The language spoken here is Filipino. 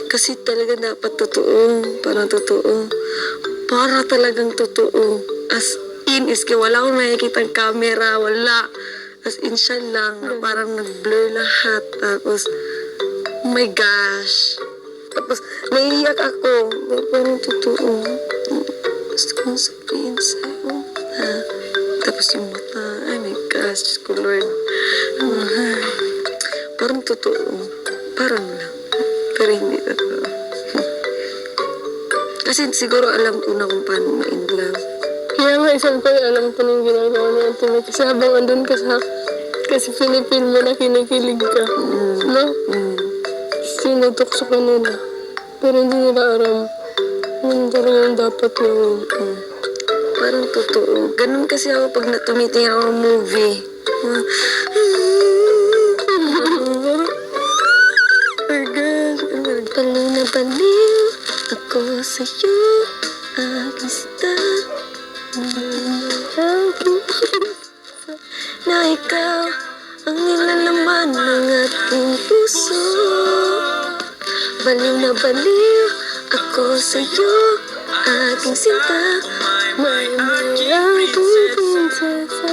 Kasi talaga dapat totoo. Parang totoo. Para talagang totoo. As in, iski wala akong makikita camera. Wala. As in siya lang. Na parang nag-blur lahat. Tapos, oh my gosh. Tapos, naiiyak ako. Parang totoo. Gusto kong sabihin sa'yo. Ha? Tapos yung mata. Oh my gosh. Diyos ko, Lord. Parang totoo. Parang lang. Pero hindi totoo. Kasi siguro alam ko na kung paano ma-in love. Kaya nga isang ko alam ko nang ginagawa ni Ate May. Kasi habang andun ka sa... Kasi pinipil mo na kinikilig ka. No? Sinutokso ka nila. Pero hindi nila aram. Yun talaga yung dapat yun. Parang totoo. Ganun kasi ako pag tumitingin ako ng movie. Baliw na baliw ako sa'yo, aking sita. Na ikaw ang nilalaman ng aking puso. Baliw na baliw ako sa'yo, aking sinta. May mayroong pupunta sa